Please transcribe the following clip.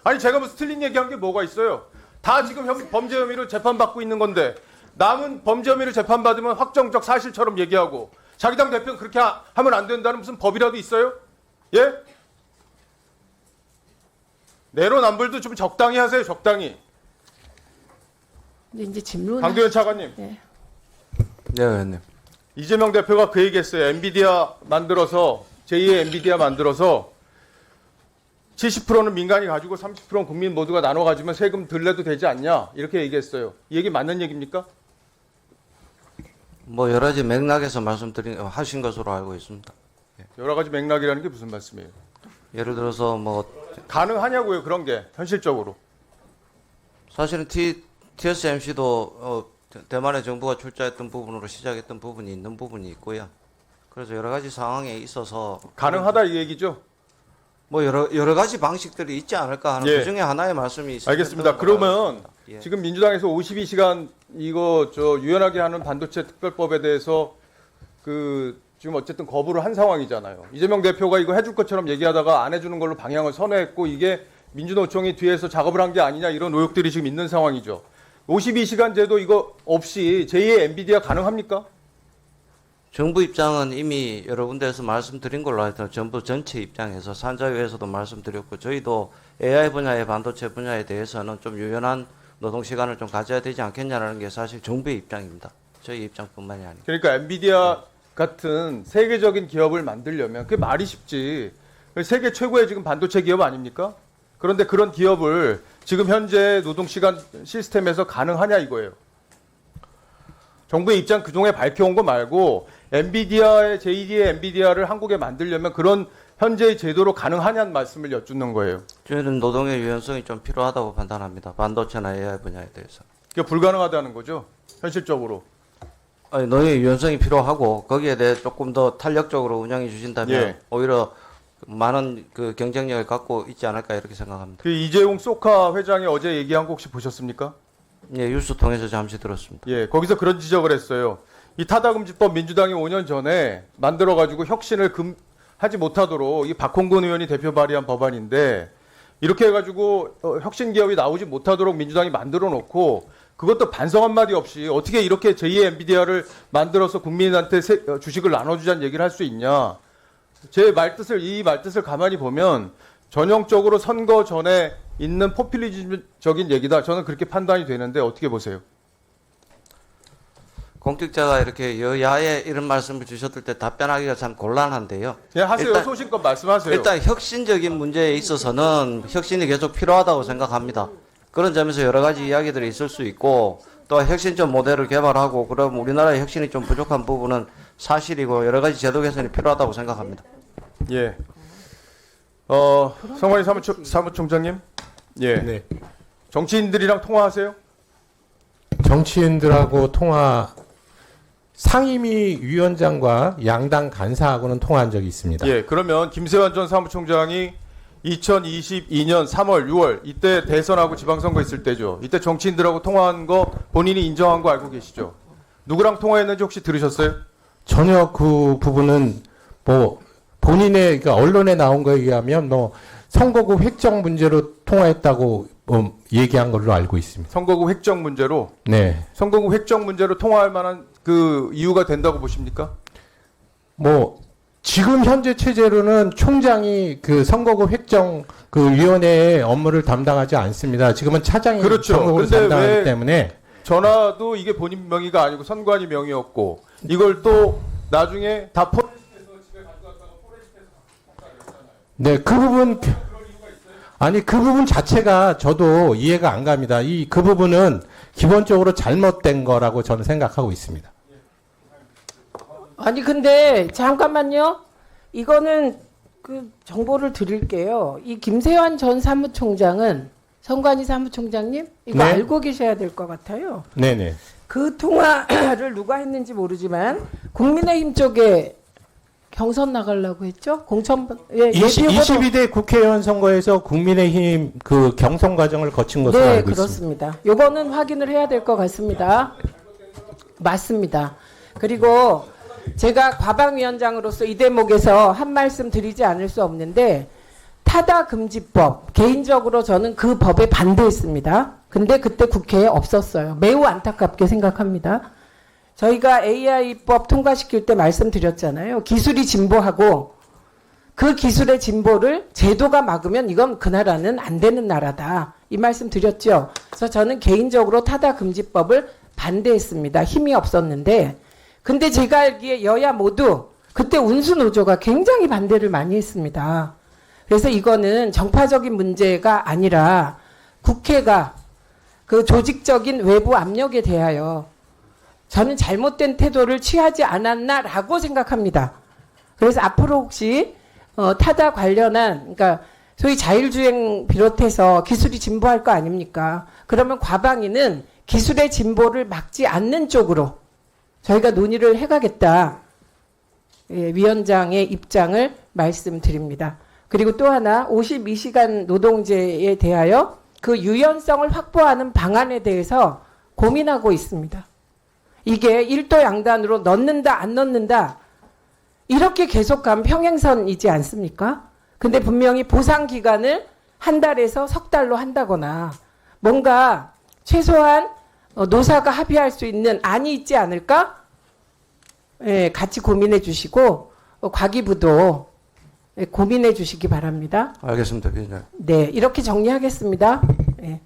아니 제가 무슨 틀린 얘기한 게 뭐가 있어요? 다 지금 범죄 혐의로 재판받고 있는 건데 남은 범죄 혐의로 재판받으면 확정적 사실처럼 얘기하고 자기 당 대표는 그렇게 하면 안 된다는 무슨 법이라도 있어요? 예? 내로남불도 좀 적당히 하세요. 적당히. 근데 이제 질문. 강도현 차관님. 네. 네, 의원님. 이재명 대표가 그 얘기했어요. 엔비디아 만들어서 제2의 엔비디아 만들어서 70%는 민간이 가지고 30%는 국민 모두가 나눠 가지면 세금 덜 내도 되지 않냐 이렇게 얘기했어요. 이 얘기 맞는 얘기입니까? 뭐 여러 가지 맥락에서 하신 것으로 알고 있습니다. 여러 가지 맥락이라는 게 무슨 말씀이에요? 예를 들어서 뭐 가능하냐고요 그런 게 현실적으로. 사실은 TSMC도 대만의 정부가 출자했던 부분으로 시작했던 부분이 있는 부분이 있고요. 그래서 여러 가지 상황에 있어서 가능하다 이 얘기죠? 뭐 여러 가지 방식들이 있지 않을까 하는 예. 그 중에 하나의 말씀이 있습니다. 알겠습니다. 그러면 예. 지금 민주당에서 52시간 이거 유연하게 하는 반도체 특별법에 대해서 지금 어쨌든 거부를 한 상황이잖아요. 이재명 대표가 이거 해줄 것처럼 얘기하다가 안 해주는 걸로 방향을 선회했고 이게 민주노총이 뒤에서 작업을 한 게 아니냐 이런 의혹들이 지금 있는 상황이죠. 52시간 제도 이거 없이 제2의 엔비디아 가능합니까? 정부 입장은 이미 여러 군데에서 말씀드린 걸로 하여튼 정부 전체 입장에서 산자위에서도 말씀드렸고 저희도 AI 분야의 반도체 분야에 대해서는 좀 유연한 노동시간을 좀 가져야 되지 않겠냐는 게 사실 정부의 입장입니다. 저희 입장뿐만이 아니고. 그러니까 엔비디아 같은 세계적인 기업을 만들려면 그게 말이 쉽지. 세계 최고의 지금 반도체 기업 아닙니까? 그런데 그런 기업을 지금 현재 노동시간 시스템에서 가능하냐 이거예요. 정부의 입장 그동안에 밝혀온 거 말고 엔비디아의 제2의 엔비디아를 한국에 만들려면 그런 현재의 제도로 가능하냐는 말씀을 여쭙는 거예요. 저희는 노동의 유연성이 좀 필요하다고 판단합니다. 반도체나 AI 분야에 대해서. 그게 불가능하다는 거죠. 현실적으로. 아니, 노동의 유연성이 필요하고 거기에 대해 조금 더 탄력적으로 운영해 주신다면 예. 오히려 많은 그 경쟁력을 갖고 있지 않을까 이렇게 생각합니다. 그 이재용 소카 회장이 어제 얘기한 거 혹시 보셨습니까? 예, 뉴스 통해서 잠시 들었습니다. 예, 거기서 그런 지적을 했어요. 이 타다금지법 민주당이 5년 전에 만들어가지고 혁신을 하지 못하도록 이 박홍근 의원이 대표 발의한 법안인데 이렇게 해가지고 혁신 기업이 나오지 못하도록 민주당이 만들어 놓고 그것도 반성 한마디 없이 어떻게 이렇게 제2의 엔비디아를 만들어서 국민한테 주식을 나눠주자는 얘기를 할 수 있냐. 이 말뜻을 가만히 보면 전형적으로 선거 전에 있는 포퓰리즘적인 얘기다. 저는 그렇게 판단이 되는데 어떻게 보세요? 공직자가 이렇게 여야에 이런 말씀을 주셨을 때 답변하기가 참 곤란한데요. 예, 하세요. 소신껏 말씀하세요. 일단 혁신적인 문제에 있어서는 혁신이 계속 필요하다고 생각합니다. 그런 점에서 여러 가지 이야기들이 있을 수 있고 또 혁신적 모델을 개발하고 그럼 우리나라의 혁신이 좀 부족한 부분은 사실이고 여러 가지 제도 개선이 필요하다고 생각합니다. 예. 성관이 사무총장님. 예. 네. 정치인들이랑 통화하세요? 정치인들하고 상임위 위원장과 양당 간사하고는 통화한 적이 있습니다. 예. 그러면 김세환 전 사무총장이 2022년 3월, 6월 이때 대선하고 지방선거 있을 때죠. 이때 정치인들하고 통화한 거 본인이 인정한 거 알고 계시죠? 누구랑 통화했는지 혹시 들으셨어요? 전혀 그 부분은 뭐 본인의 그러니까 언론에 나온 거에 의하면 선거구 획정 문제로 통화했다고 얘기한 걸로 알고 있습니다. 선거구 획정 문제로 네. 선거구 획정 문제로 통화할 만한 그 이유가 된다고 보십니까? 지금 현재 체제로는 총장이 그 선거구 획정 그 위원회의 업무를 담당하지 않습니다. 지금은 차장이 그렇죠. 선거구를 근데 담당하기 왜 때문에 전화도 이게 본인 명의가 아니고 선관위 명의였고 이걸 또 나중에 다 포렌식해서 집에 가져갔다가 포렌식해서 네, 그 부분 그 부분 자체가 저도 이해가 안 갑니다. 그 부분은 기본적으로 잘못된 거라고 저는 생각하고 있습니다. 아니 근데 잠깐만요. 이거는 그 정보를 드릴게요. 이 김세환 전 사무총장은 성관이 사무총장님 이거 네. 알고 계셔야 될 것 같아요. 네네. 그 통화를 누가 했는지 모르지만 국민의힘 쪽에 경선 나가려고 했죠? 예비 후보도 22대 국회의원 선거에서 국민의힘 그 경선 과정을 거친 것으로 네, 알고 있습니다. 그렇습니다. 요거는 확인을 해야 될 것 같습니다. 맞습니다. 그리고 제가 과방위원장으로서 이 대목에서 한 말씀 드리지 않을 수 없는데 타다금지법, 개인적으로 저는 그 법에 반대했습니다. 근데 그때 국회에 없었어요. 매우 안타깝게 생각합니다. 저희가 AI법 통과시킬 때 말씀드렸잖아요. 기술이 진보하고 그 기술의 진보를 제도가 막으면 이건 그 나라는 안 되는 나라다. 이 말씀 드렸죠. 그래서 저는 개인적으로 타다금지법을 반대했습니다. 힘이 없었는데. 근데 제가 알기에 여야 모두 그때 운수노조가 굉장히 반대를 많이 했습니다. 그래서 이거는 정파적인 문제가 아니라 국회가 그 조직적인 외부 압력에 대하여 저는 잘못된 태도를 취하지 않았나라고 생각합니다. 그래서 앞으로 혹시 타다 관련한, 그러니까 소위 자율주행 비롯해서 기술이 진보할 거 아닙니까? 그러면 과방위는 기술의 진보를 막지 않는 쪽으로 저희가 논의를 해가겠다. 예, 위원장의 입장을 말씀드립니다. 그리고 또 하나 52시간 노동제에 대하여 그 유연성을 확보하는 방안에 대해서 고민하고 있습니다. 이게 일도 양단으로 넣는다 안 넣는다 이렇게 계속 가면 평행선이지 않습니까? 근데 분명히 보상 기간을 한 달에서 석 달로 한다거나 뭔가 최소한 노사가 합의할 수 있는 안이 있지 않을까? 예, 같이 고민해 주시고 과기부도 고민해 주시기 바랍니다. 알겠습니다, 위원장. 네, 이렇게 정리하겠습니다. 예.